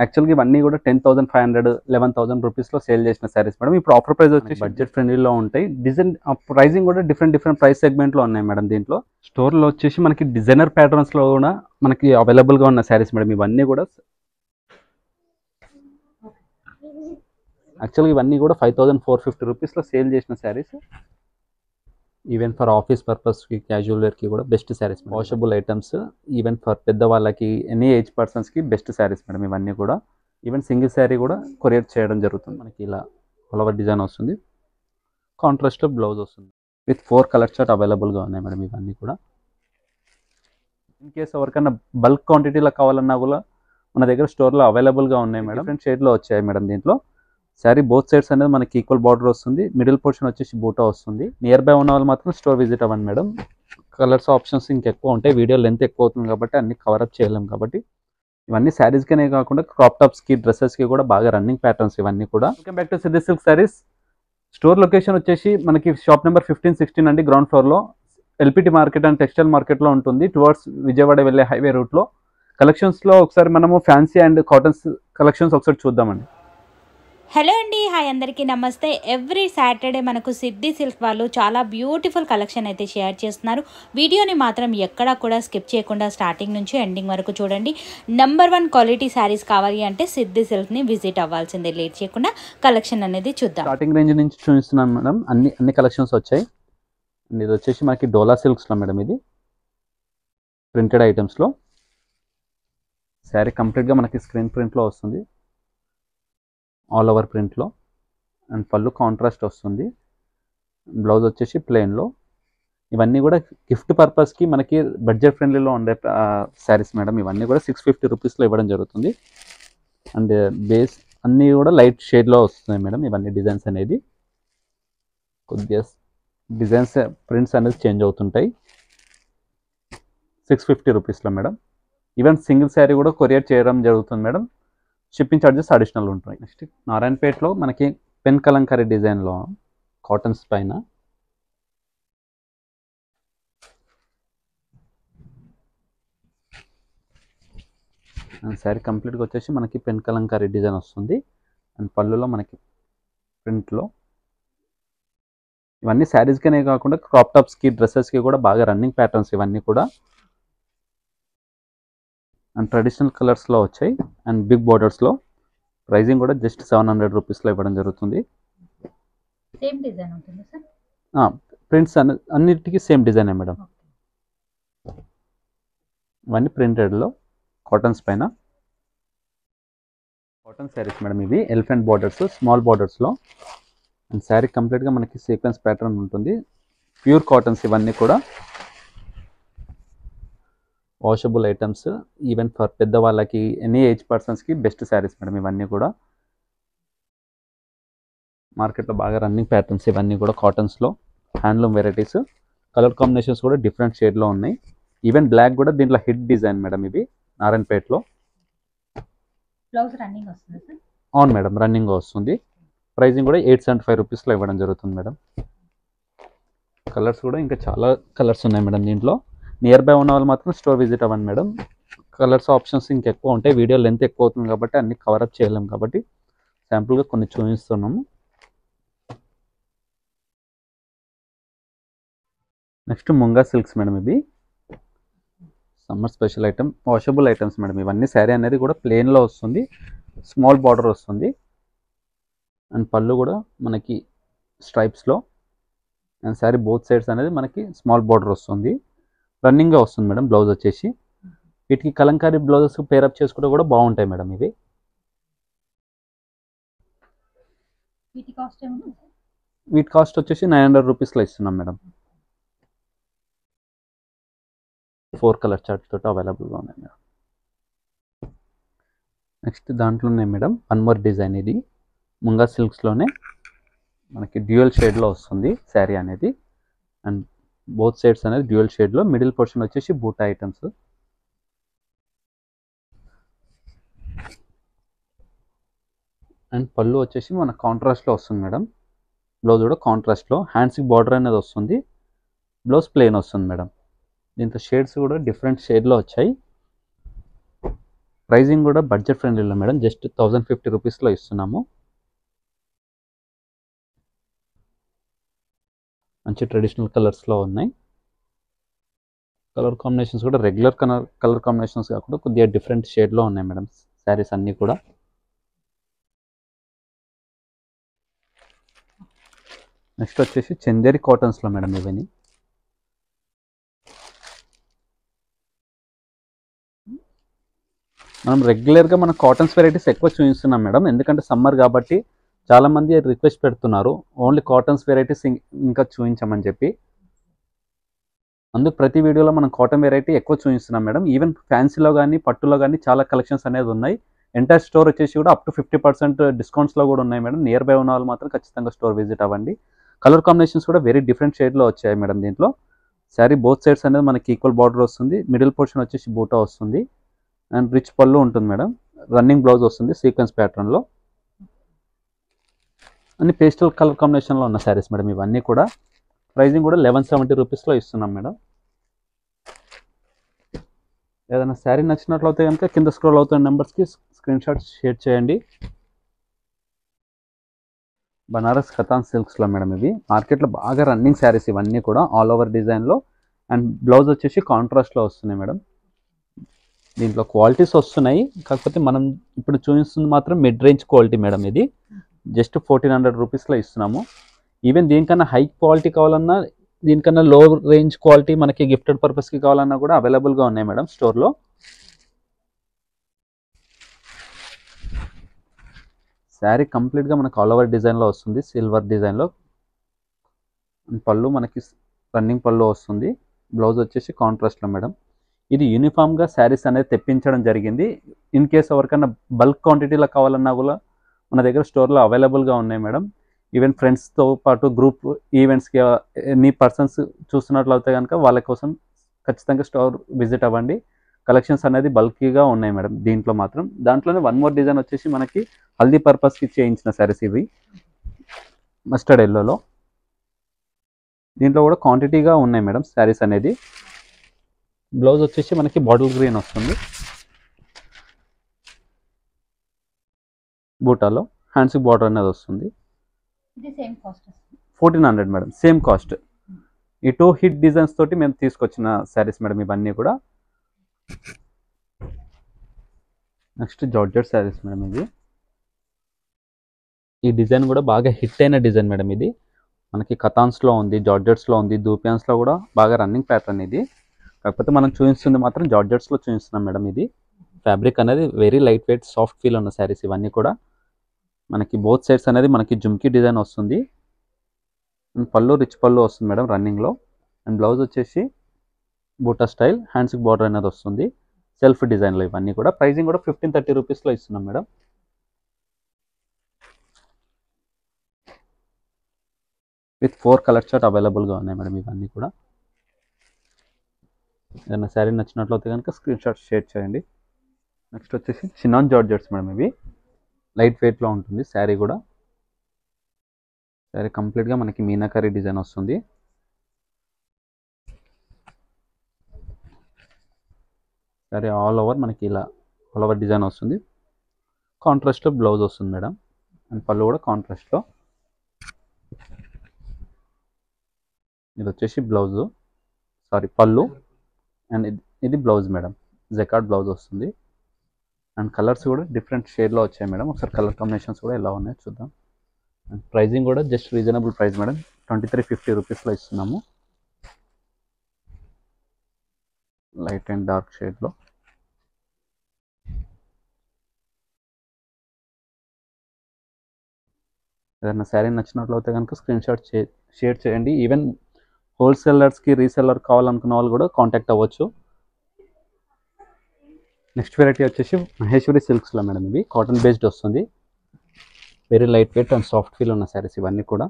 యాక్చువల్గా ఇవన్నీ కూడా 10,500 11,000 రూపీస్లో సేల్ చేసిన శారీస్ మేడం. ఇప్పుడు ఆఫర్ ప్రైస్ వచ్చేసి బడ్జెట్ ఫ్రెండ్లీలో ఉంటాయి. డిజైన్ ప్రైజింగ్ కూడా డిఫరెంట్ ప్రైస్ సెగ్మెంట్లో ఉన్నాయి మేడం. దీంట్లో స్టోర్లో వచ్చేసి మనకి డిజైనర్ ప్యాటర్న్స్లో కూడా మనకి అవైలబుల్గా ఉన్న శారీస్ మేడం. ఇవన్నీ కూడా యాక్చువల్గా ఇవన్నీ కూడా 5,450 రూపీస్లో సేల్ చేసిన శారీస్. ఈవెన్ ఫర్ ఆఫీస్ పర్పస్కి క్యాజువల్ వేర్కి కూడా best saris. Washable items even for పెద్దవాళ్ళకి ఎనీ ఏజ్ పర్సన్స్కి బెస్ట్ శారీస్ మేడం. ఇవన్నీ కూడా ఈవెన్ సింగిల్ శారీ కూడా కొరియర్ చేయడం జరుగుతుంది. మనకి ఇలా ఆల్ ఓవర్ డిజైన్ వస్తుంది, కాంట్రాస్ట్ బ్లౌజ్ వస్తుంది విత్ 4 కలర్ చార్ట్ అవైలబుల్గా ఉన్నాయి మేడం. ఇవన్నీ కూడా ఇన్ కేస్ ఎవరికైనా బల్క్ క్వాంటిటీలో కావాలన్నా కూడా మన దగ్గర స్టోర్లో అవైలబుల్గా ఉన్నాయి మేడం. డిఫరెంట్ షేడ్లో వచ్చాయి మేడం. దీంట్లో శారీ బోత్ సైడ్స్ అనేది మనకి ఈక్వల్ బార్డర్ వస్తుంది. మిడిల్ పోర్షన్ వచ్చేసి బూటా వస్తుంది. నియర్ బై ఉన్న వాళ్ళు మాత్రం స్టోర్ విజిట్ అవ్వండి మేడం. కలర్స్ ఆప్షన్స్ ఇంకెక్కువ ఉంటాయి. వీడియో లెంత్ ఎక్కువ అవుతుంది కాబట్టి అన్ని కవరప్ చేయలేం కాబట్టి ఇవన్నీ శారీస్కనే కాకుండా క్రాప్ టాప్స్కి డ్రెస్సెస్కి కూడా బాగా రన్నింగ్ ప్యాటర్న్స్ ఇవన్నీ కూడా. Welcome back to Siddhi silk saris. Store location వచ్చేసి మనకి షాప్ నెంబర్ 15-16 అండి, గ్రౌండ్ ఫ్లోర్లో ఎల్పిటి మార్కెట్ అండ్ టెక్స్టైల్ మార్కెట్లో ఉంటుంది. టువర్డ్స్ విజయవాడ వెళ్ళే హైవే రూట్లో. కలెక్షన్స్లో ఒకసారి మనము ఫ్యాన్సీ అండ్ కాటన్స్ కలెక్షన్స్ ఒకసారి చూద్దామండి. హలో అండి, హాయ్ అందరికీ నమస్తే. ఎవ్రీ సాటర్డే మనకు సిద్ధి సిల్క్ వాళ్ళు చాలా బ్యూటిఫుల్ కలెక్షన్ అయితే షేర్ చేస్తున్నారు. వీడియోని మాత్రం ఎక్కడా కూడా స్కిప్ చేయకుండా స్టార్టింగ్ నుంచి ఎండింగ్ వరకు చూడండి. నెంబర్ 1 క్వాలిటీ శారీస్ కావాలి అంటే సిద్ధి సిల్క్ని విజిట్ అవ్వాల్సిందే. లేట్ చేయకుండా కలెక్షన్ అనేది చూద్దాం. స్టార్టింగ్ రేంజ్ నుంచి చూపిస్తున్నాను మేడం. అన్ని కలెక్షన్స్ వచ్చాయి. ఇది వచ్చేసి మనకి డోలా సిల్క్స్లో మేడం. ఇది ప్రింటెడ్ ఐటమ్స్లో శారీ కంప్లీట్గా మనకి స్క్రీన్ ప్రింట్లో వస్తుంది, ఆల్ ఓవర్ ప్రింట్లో. అండ్ పళ్ళు కాంట్రాస్ట్ వస్తుంది, బ్లౌజ్ వచ్చేసి ప్లెయిన్లో. ఇవన్నీ కూడా గిఫ్ట్ పర్పస్కి మనకి బడ్జెట్ ఫ్రెండ్లీలో ఉండే శారీస్ మేడం. ఇవన్నీ కూడా 650 రూపీస్లో ఇవ్వడం జరుగుతుంది. అండ్ బేస్ అన్నీ కూడా లైట్ షేడ్లో వస్తున్నాయి మేడం. ఇవన్నీ డిజైన్స్ అనేది కొద్దిగా డిజైన్స్ ప్రింట్స్ అనేది చేంజ్ అవుతుంటాయి. 650 రూపీస్లో మేడం. ఈవెన్ సింగిల్ శారీ కూడా కొరియర్ చేయడం జరుగుతుంది మేడం. షిప్పింగ్ ఛార్జెస్ అడిషనల్ ఉంటాయి. నెక్స్ట్ నారాయణపేటలో మనకి పెన్ కలంకారీ డిజైన్లో కాటన్స్ పైన శారీ కంప్లీట్గా వచ్చేసి మనకి పెన్ కలంకారీ డిజైన్ వస్తుంది. అండ్ పళ్ళులో మనకి ప్రింట్లో ఇవన్నీ శారీస్కనే కాకుండా క్రాప్ టాప్స్కి డ్రెస్సెస్కి కూడా బాగా రన్నింగ్ ప్యాటర్న్స్ ఇవన్నీ కూడా. అండ్ ట్రెడిషనల్ కలర్స్లో వచ్చాయి అండ్ బిగ్ బోర్డర్స్లో. ప్రైజింగ్ కూడా జస్ట్ 700 రూపీస్లో ఇవ్వడం జరుగుతుంది. సేమ్ డిజైన్ ఉంటుంది సార్. ప్రింట్స్ అన్నిటికీ సేమ్ డిజైనే మేడం. ఇవన్నీ ప్రింటెడ్లో కాటన్స్ పైన కాటన్ శారీస్ మేడం. ఇవి ఎలిఫెంట్ బార్డర్స్, స్మాల్ బార్డర్స్లో. అండ్ శారీ కంప్లీట్గా మనకి సీక్వెన్స్ ప్యాటర్న్ ఉంటుంది. ప్యూర్ కాటన్స్ ఇవన్నీ కూడా. వాషబుల్ ఐటమ్స్ ఈవెన్ ఫర్ పెద్దవాళ్ళకి ఎనీ ఏజ్ పర్సన్స్కి బెస్ట్ శారీస్ మేడం. ఇవన్నీ కూడా మార్కెట్లో బాగా రన్నింగ్ ప్యాటర్న్స్ ఇవన్నీ కూడా కాటన్స్లో. హ్యాండ్లూమ్ వెరైటీస్, కలర్ కాంబినేషన్స్ కూడా డిఫరెంట్ షేడ్లో ఉన్నాయి. ఈవెన్ బ్లాక్ కూడా దీంట్లో హిట్ డిజైన్ మేడం. ఇవి నారాయణపేటలో. బ్లౌజ్ రన్నింగ్ వస్తుంది సార్? అవును మేడం, రన్నింగ్ వస్తుంది. ప్రైజింగ్ కూడా 875 రూపీస్లో ఇవ్వడం జరుగుతుంది మేడం. కలర్స్ కూడా ఇంకా చాలా కలర్స్ ఉన్నాయి మేడం దీంట్లో. నియర్ బై ఉన్న వాళ్ళు మాత్రం స్టోర్ విజిట్ అవ్వండి మేడం. కలర్స్ ఆప్షన్స్ ఇంకెక్కువ ఉంటాయి. వీడియో లెంత్ ఎక్కువ అవుతుంది కాబట్టి అన్ని కవరప్ చేయలేం కాబట్టి శాంపుల్గా కొన్ని చూపిస్తున్నాము. Next munga silks madam. ఇవి summer special item, washable items madam. ఇవన్నీ శారీ అనేది కూడా ప్లెయిన్లో వస్తుంది, స్మాల్ బార్డర్ వస్తుంది. అండ్ పళ్ళు కూడా మనకి స్ట్రైప్స్లో. అండ్ శారీ బోత్ సైడ్స్ అనేది మనకి స్మాల్ బార్డర్ వస్తుంది. రన్నింగ్గా వస్తుంది మేడం. బ్లౌజ్ వచ్చేసి వీటికి కలంకారీ బ్లౌజెస్ పేరప్ చేసుకుంటే కూడా బాగుంటాయి మేడం. ఇవి వీటి కాస్ట్ వచ్చేసి 900 రూపీస్లో ఇస్తున్నాం మేడం. 4 కలర్ చార్ట్ తోటి అవైలబుల్గా ఉన్నాయి మేడం. నెక్స్ట్ దాంట్లోనే మేడం 1 మోర్ డిజైన్. ఇది ముంగా సిల్క్స్లోనే మనకి డ్యూయల్ షేడ్లో వస్తుంది శారీ అనేది. అండ్ బోత్ సైడ్స్ అనేది డ్యూయల్ షేడ్లో. మిడిల్ పోర్షన్ వచ్చేసి బూటా ఐటమ్స్. అండ్ పళ్ళు వచ్చేసి మన కాంట్రాస్ట్లో వస్తుంది మేడం. బ్లౌజ్ కూడా కాంట్రాస్ట్లో. హ్యాండ్స్కి బార్డర్ అనేది వస్తుంది, బ్లౌజ్ ప్లెయిన్ వస్తుంది మేడం. దీంతో షేడ్స్ కూడా డిఫరెంట్ షేడ్లో వచ్చాయి. ప్రైజింగ్ కూడా బడ్జెట్ ఫ్రెండ్లీలో మేడం, జస్ట్ 1050 రూపీస్లో ఇస్తున్నాము. మంచి ట్రెడిషనల్ కలర్స్లో ఉన్నాయి. కలర్ కాంబినేషన్స్ కూడా రెగ్యులర్ కలర్ కాంబినేషన్స్ కాకుండా కొద్దిగా డిఫరెంట్ షేడ్లో ఉన్నాయి మేడం శారీస్ అన్నీ కూడా. నెక్స్ట్ వచ్చేసి చందేరి కాటన్స్లో మేడం ఇవన్నీ. మనం రెగ్యులర్గా మన కాటన్స్ వెరైటీస్ ఎక్కువ చూపిస్తున్నాం మేడం, ఎందుకంటే సమ్మర్ కాబట్టి చాలామంది రిక్వెస్ట్ పెడుతున్నారు ఓన్లీ కాటన్స్ వెరైటీస్ ఇంకా చూపించమని చెప్పి. అందుకు ప్రతి వీడియోలో మనం కాటన్ వెరైటీ ఎక్కువ చూపిస్తున్నాం మేడం. ఈవెన్ ఫ్యాన్సీలో కానీ పట్టులో కానీ చాలా కలెక్షన్స్ అనేది ఉన్నాయి. ఎంటైర్ స్టోర్ వచ్చేసి కూడా అప్ టు 50% డిస్కౌంట్స్లో కూడా ఉన్నాయి మేడం. నియర్ బై ఉన్న వాళ్ళు మాత్రం ఖచ్చితంగా స్టోర్ విజిట్ అవ్వండి. కలర్ కాంబినేషన్స్ కూడా వెరీ డిఫరెంట్ షేడ్లో వచ్చాయి మేడం దీంట్లో. శారీ బోత్ సైడ్స్ అనేది మనకి ఈక్వల్ బార్డర్ వస్తుంది. మిడిల్ పోర్షన్ వచ్చేసి బూటా వస్తుంది అండ్ రిచ్ పళ్ళు ఉంటుంది మేడం. రన్నింగ్ బ్లౌజ్ వస్తుంది సీక్వెన్స్ ప్యాటర్న్లో. అన్ని పేస్టల్ కలర్ కాంబినేషన్లో ఉన్న శారీస్ మేడం ఇవన్నీ కూడా. ప్రైజింగ్ కూడా 1170 రూపీస్లో ఇస్తున్నాం మేడం. ఏదైనా శారీ నచ్చినట్లయితే కనుక కింద స్క్రోల్ అవుతున్న నెంబర్స్కి స్క్రీన్ షాట్స్ షేర్ చేయండి. బనారస్ కతాన్ సిల్క్స్లో మేడం ఇవి మార్కెట్లో బాగా రన్నింగ్ శారీస్ ఇవన్నీ కూడా, ఆల్ ఓవర్ డిజైన్లో. అండ్ బ్లౌజ్ వచ్చేసి కాంట్రాస్ట్లో వస్తున్నాయి మేడం. దీంట్లో క్వాలిటీస్ వస్తున్నాయి, కాకపోతే మనం ఇప్పుడు చూపిస్తుంది మాత్రం మిడ్ రేంజ్ క్వాలిటీ మేడం. ఇది జస్ట్ 1400 రూపీస్లో ఇస్తున్నాము. ఈవెన్ దీనికన్నా హై క్వాలిటీ కావాలన్నా, దీనికన్నా లో రేంజ్ క్వాలిటీ మనకి గిఫ్టెడ్ పర్పస్కి కావాలన్నా కూడా అవైలబుల్గా ఉన్నాయి మేడం స్టోర్లో. శారీ కంప్లీట్గా మనకు ఆల్ ఓవర్ డిజైన్లో వస్తుంది, సిల్వర్ డిజైన్లో. పళ్ళు మనకి రన్నింగ్ పళ్ళు వస్తుంది. బ్లౌజ్ వచ్చేసి కాంట్రాస్ట్లో మేడం. ఇది యూనిఫామ్గా శారీస్ అనేది తెప్పించడం జరిగింది. ఇన్ కేస్ ఎవరికైనా బల్క్ క్వాంటిటీలో కావాలన్నా కూడా మన దగ్గర స్టోర్లో అవైలబుల్గా ఉన్నాయి మేడం. ఈవెన్ ఫ్రెండ్స్తో పాటు గ్రూప్ ఈవెంట్స్కి ఎన్ని పర్సన్స్ చూస్తున్నట్లయితే కనుక వాళ్ళ కోసం ఖచ్చితంగా స్టోర్ విజిట్ అవ్వండి. కలెక్షన్స్ అనేది బల్కీగా ఉన్నాయి మేడం దీంట్లో మాత్రం. దాంట్లోనే వన్ మోర్ డిజైన్ వచ్చేసి మనకి హల్దీ పర్పస్కి చేయించిన శారీస్ ఇవి మస్టర్డ్ ఎల్లోలో. దీంట్లో కూడా క్వాంటిటీగా ఉన్నాయి మేడం శారీస్ అనేది. బ్లౌజ్ వచ్చేసి మనకి బాటిల్ గ్రీన్ వస్తుంది బూటాలో. హ్యాండ్స్కి బార్డర్ అనేది వస్తుంది. 1400 మేడం, సేమ్ కాస్ట్. ఈ 2 హిట్ డిజైన్స్ తోటి మేము తీసుకొచ్చిన శారీస్ మేడం ఇవన్నీ కూడా. నెక్స్ట్ జార్జెట్ శారీస్ మేడం ఇది. ఈ డిజైన్ కూడా బాగా హిట్ అయిన డిజైన్ మేడం ఇది. మనకి కథాన్స్లో ఉంది, జార్జెట్స్లో ఉంది, దూపియాన్స్లో కూడా బాగా రన్నింగ్ ప్యాటర్న్ ఇది. కాకపోతే మనం చూపిస్తుంది మాత్రం జార్జెట్స్లో చూపిస్తున్నాం మేడం. ఇది ఫ్యాబ్రిక్ అనేది very light weight soft feel ఉన్న శారీస్ ఇవన్నీ కూడా. మనకి బోత్ సైడ్స్ అనేది మనకి జుమ్కీ డిజైన్ వస్తుంది. పళ్ళు రిచ్ పళ్ళు వస్తుంది మేడం రన్నింగ్లో. అండ్ బ్లౌజ్ వచ్చేసి బూటా స్టైల్, హ్యాండ్స్కి బార్డర్ అనేది వస్తుంది సెల్ఫ్ డిజైన్లో ఇవన్నీ కూడా. ప్రైజింగ్ కూడా 1530 రూపీస్లో ఇస్తున్నాం మేడం. విత్ 4 కలర్ చార్ట్ అవైలబుల్గా ఉన్నాయి మేడం ఇవన్నీ కూడా. ఏదైనా శారీ నచ్చినట్లయితే కనుక స్క్రీన్ షాట్ షేర్ చేయండి. నెక్స్ట్ వచ్చేసి చినాన్ జార్జెట్స్ మేడం ఇవి. లైట్ వెయిట్లో ఉంటుంది శారీ కూడా. శారీ కంప్లీట్గా మనకి మీనాకరీ డిజైన్ వస్తుంది. శారీ ఆల్ ఓవర్ మనకి ఇలా ఆల్ ఓవర్ డిజైన్ వస్తుంది. కాంట్రాస్ట్లో బ్లౌజ్ వస్తుంది మేడం. అండ్ పళ్ళు కూడా కాంట్రాస్ట్లో. ఇది వచ్చేసి బ్లౌజు, సారీ పళ్ళు. అండ్ ఇది బ్లౌజ్ మేడం, జెకార్డ్ బ్లౌజ్ వస్తుంది. అండ్ కలర్స్ కూడా డిఫరెంట్ షేడ్లో వచ్చాయి మేడం. ఒకసారి కలర్ కాంబినేషన్స్ కూడా ఎలా ఉన్నాయో చూద్దాం. అండ్ ప్రైజింగ్ కూడా జస్ట్ రీజనబుల్ ప్రైస్ మేడం, 2350 రూపీస్లో ఇస్తున్నాము. లైట్ అండ్ డార్క్ షేడ్లో. ఏదైనా శారీ నచ్చినట్లయితే కనుక స్క్రీన్ షాట్ షేర్ చేయండి. ఈవెన్ హోల్సేలర్స్కి రీసెల్లర్ కావాలనుకున్న వాళ్ళు కూడా కాంటాక్ట్ అవ్వచ్చు. నెక్స్ట్ వెరైటీ వచ్చేసి మహేశ్వరి సిల్క్స్లో మేడం ఇవి. కాటన్ బేస్డ్ వస్తుంది. Very light weight and soft feel ఉన్న శారీస్ ఇవన్నీ కూడా.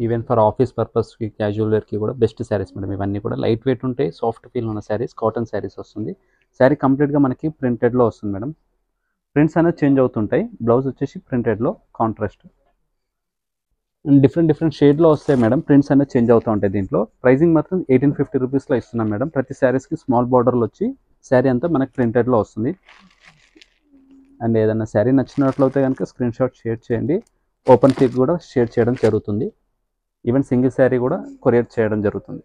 ఈవెన్ ఫర్ ఆఫీస్ పర్పస్కి క్యాజువల్ వేర్కి కూడా బెస్ట్ శారీస్ మేడం ఇవన్నీ కూడా. లైట్ వెయిట్ ఉంటాయి, సాఫ్ట్ ఫీల్ ఉన్న శారీస్, కాటన్ శారీస్ వస్తుంది. శారీ కంప్లీట్గా మనకి ప్రింటెడ్లో వస్తుంది మేడం. ప్రింట్స్ అనేది చేంజ్ అవుతుంటాయి. బ్లౌజ్ వచ్చేసి ప్రింటెడ్లో కాంట్రాస్ట్. డిఫరెంట్ షేడ్లో వస్తాయి మేడం. ప్రింట్స్ అనేది చేంజ్ అవుతూ ఉంటాయి. దీంట్లో ప్రైజింగ్ మాత్రం 1850 రూపీస్లో ఇస్తున్నాం మేడం. ప్రతి శారీస్కి స్మాల్ బార్డర్లు వచ్చి శారీ అంతా మనకి ప్రింటెడ్లో వస్తుంది. అండ్ ఏదైనా శారీ నచ్చినట్లయితే కనుక స్క్రీన్ షాట్ షేర్ చేయండి. ఓపెన్ పిక్ కూడా షేర్ చేయడం జరుగుతుంది. ఈవెన్ సింగిల్ శారీ కూడా కొరియర్ చేయడం జరుగుతుంది.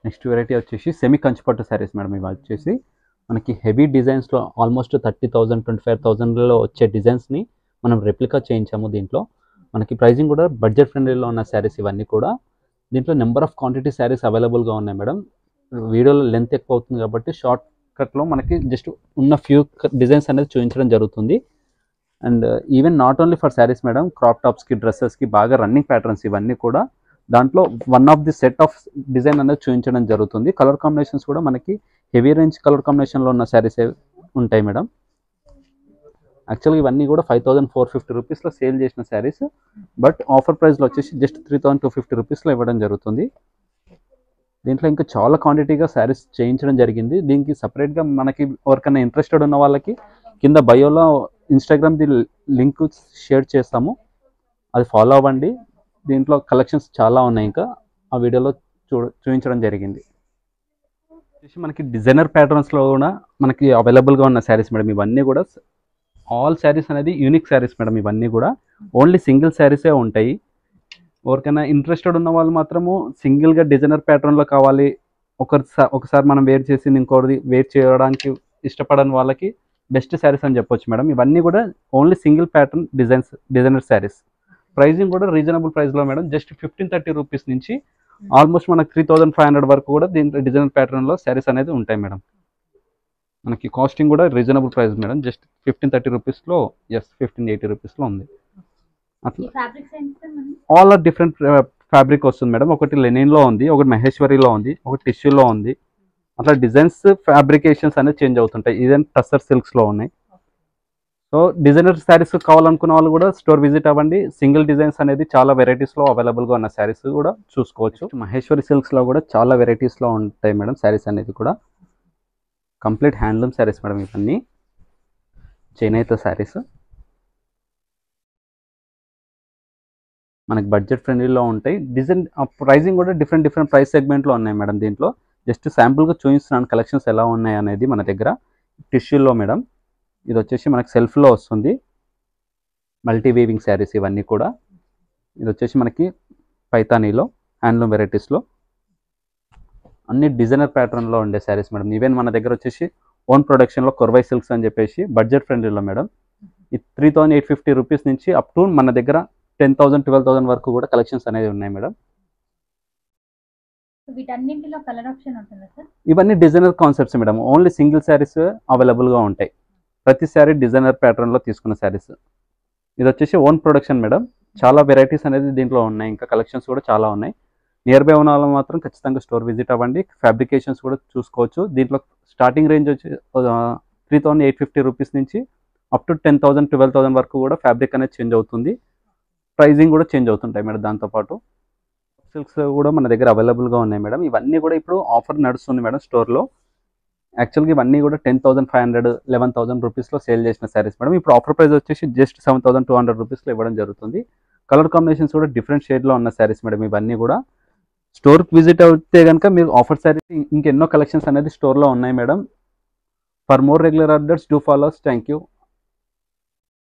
నెక్స్ట్ వెరైటీ వచ్చేసి సెమీ కంచిపట్టు శారీస్ మేడం. ఇవి వచ్చేసి మనకి హెవీ డిజైన్స్లో ఆల్మోస్ట్ 30,000 25,000లో వచ్చే డిజైన్స్ని మనం రెప్లికా చేయించాము. దీంట్లో మనకి ప్రైజింగ్ కూడా బడ్జెట్ ఫ్రెండ్లీలో ఉన్న శారీస్ ఇవన్నీ కూడా. దీంట్లో నెంబర్ ఆఫ్ క్వాంటిటీ శారీస్ అవైలబుల్గా ఉన్నాయి మేడం. వీడియోలో లెంత్ ఎక్కువ అవుతుంది కాబట్టి షార్ట్ కట్లో మనకి జస్ట్ ఉన్న ఫ్యూ డిజైన్స్ అనేది చూపించడం జరుగుతుంది. And even not only for saris madam, crop టాప్స్కి డ్రెస్సెస్కి బాగా రన్నింగ్ ప్యాటర్న్స్ ఇవన్నీ కూడా దాంట్లో one of the set of design అనేది చూపించడం జరుగుతుంది. కలర్ కాంబినేషన్స్ కూడా మనకి హెవీ రేంజ్ కలర్ కాంబినేషన్లో ఉన్న శారీస్ ఉంటాయి మేడం. యాక్చువల్గా ఇవన్నీ కూడా 5,450 రూపీస్లో సేల్ చేసిన శారీస్, బట్ ఆఫర్ ప్రైస్లో వచ్చేసి జస్ట్ 3,250 రూపీస్లో ఇవ్వడం జరుగుతుంది. దీంట్లో ఇంకా చాలా క్వాంటిటీగా శారీస్ చేయించడం జరిగింది. దీనికి సపరేట్గా మనకి ఎవరికైనా ఇంట్రెస్టెడ్ ఉన్న వాళ్ళకి కింద బయోలో ఇన్స్టాగ్రామ్ది లింక్ షేర్ చేస్తాము, అది ఫాలో అవ్వండి. దీంట్లో కలెక్షన్స్ చాలా ఉన్నాయి, ఇంకా ఆ వీడియోలో చూపించడం జరిగింది. మనకి డిజైనర్ ప్యాటర్న్స్లో కూడా మనకి అవైలబుల్గా ఉన్న శారీస్ మేడం. ఇవన్నీ కూడా ఆల్ శారీస్ అనేది యూనిక్ శారీస్ మేడం. ఇవన్నీ కూడా ఓన్లీ సింగిల్ శారీసే ఉంటాయి. ఎవరికైనా ఇంట్రెస్టెడ్ ఉన్న వాళ్ళు మాత్రము సింగిల్గా డిజైనర్ ప్యాటర్న్లో కావాలి, ఒకసారి మనం వేర్ చేసి ఇంకోటి వేర్ చేయడానికి ఇష్టపడని వాళ్ళకి బెస్ట్ శారీస్ అని చెప్పొచ్చు మేడం. ఇవన్నీ కూడా only single pattern designer saris. Pricing కూడా రీజనబుల్ ప్రైస్లో మేడం. జస్ట్ 1530 రూపీస్ నుంచి ఆల్మోస్ట్ మనకి 3,500 వరకు కూడా దీంట్లో డిజైనర్ ప్యాటర్న్లో శారీస్ అనేది ఉంటాయి మేడం. మనకి కాస్టింగ్ కూడా రీజనబుల్ ప్రైస్ మేడం. జస్ట్ 1530 రూపీస్లో, 1580 రూపీస్లో ఉంది. అట్లా ఆల్ ఆర్ డిఫరెంట్ ఫ్యాబ్రిక్ వస్తుంది మేడం. ఒకటి లెనిన్లో ఉంది, ఒకటి మహేశ్వరిలో ఉంది, ఒకటి టిష్యూలో ఉంది. అట్లా డిజైన్స్ ఫ్యాబ్రికేషన్స్ అనేది చేంజ్ అవుతుంటాయి. ఇదేం టస్సర్ సిల్క్స్లో ఉన్నాయి. సో డిజైనర్ శారీస్ కావాలనుకున్న వాళ్ళు కూడా స్టోర్ విజిట్ అవ్వండి. సింగిల్ డిజైన్స్ అనేది చాలా వెరైటీస్లో అవైలబుల్గా ఉన్న శారీస్ కూడా చూసుకోవచ్చు. మహేశ్వరి సిల్క్స్లో కూడా చాలా వెరైటీస్లో ఉంటాయి మేడం శారీస్ అనేది కూడా. Complete handloom saris madam. ఇవన్నీ చేనేత శారీస్ మనకి బడ్జెట్ ఫ్రెండ్లీలో ఉంటాయి. డిజైన్ ప్రైజింగ్ కూడా డిఫరెంట్ ప్రైస్ సెగ్మెంట్లో ఉన్నాయి మేడం. దీంట్లో జస్ట్ శాంపుల్గా చూపిస్తున్నాను కలెక్షన్స్ ఎలా ఉన్నాయి అనేది. మన దగ్గర టిష్యూలో మేడం, ఇది వచ్చేసి మనకి సెల్ఫ్లో వస్తుంది, మల్టీ వీవింగ్ శారీస్ ఇవన్నీ కూడా. ఇది వచ్చేసి మనకి పైతానీలో హ్యాండ్లూమ్ వెరైటీస్లో అన్ని డిజైనర్ ప్యాటర్న్లో ఉండే శారీస్ మేడం. ఈవెన్ మన దగ్గర వచ్చేసి ఓన్ ప్రొడక్షన్లో కొర్వై సిల్క్స్ అని చెప్పేసి బడ్జెట్ ఫ్రెండ్లీలో మేడం. ఈ 3,850 రూపీస్ నుంచి అప్ టు మన దగ్గర 10,000 12,000 వరకు కూడా కలెక్షన్స్ అనేది ఉన్నాయి మేడం. వీటన్నింటిలో కలర్ ఆప్షన్ ఉంటుందా సార్? ఇవన్నీ designer concepts madam. Only single saris అవైలబుల్గా ఉంటాయి. ప్రతి శారీ డిజైనర్ ప్యాటర్న్లో తీసుకున్న శారీస్. ఇది వచ్చేసి ఓన్ ప్రొడక్షన్ మేడం. చాలా వెరైటీస్ అనేది దీంట్లో ఉన్నాయి, ఇంకా కలెక్షన్స్ కూడా చాలా ఉన్నాయి. నియర్ బై ఉన్న వాళ్ళు మాత్రం ఖచ్చితంగా స్టోర్ విజిట్ అవ్వండి. ఫ్యాబ్రికేషన్స్ కూడా చూసుకోవచ్చు. దీంట్లో స్టార్టింగ్ రేంజ్ వచ్చి 3,850 రూపీస్ నుంచి అప్ టు 10,000 12,000 వరకు కూడా ఫ్యాబ్రిక్ అనేది చేంజ్ అవుతుంది. ప్రైజింగ్ కూడా చేంజ్ అవుతుంటాయి మేడం. దాంతోపాటు సిల్క్స్ కూడా మన దగ్గర అవైలబుల్గా ఉన్నాయి మేడం. ఇవన్నీ కూడా ఇప్పుడు ఆఫర్ నడుస్తుంది మేడం స్టోర్లో. యాక్చువల్గా ఇవన్నీ కూడా 10,500 11,000 రూపీస్లో సేల్ చేసిన శారీస్ మేడం. ఇప్పుడు ఆఫర్ ప్రైస్ వచ్చేసి జస్ట్ 7,200 రూపీస్లో ఇవ్వడం జరుగుతుంది. కలర్ కాంబినేషన్స్ కూడా డిఫరెంట్ షేడ్లో ఉన్న శారీస్ మేడం. ఇవన్నీ కూడా స్టోర్కి విజిట్ అయితే కనుక మీరు ఆఫర్ శారీస్ ఇంకెన్నో కలెక్షన్స్ అనేది స్టోర్లో ఉన్నాయి madam. For more regular updates do follow. Thank you.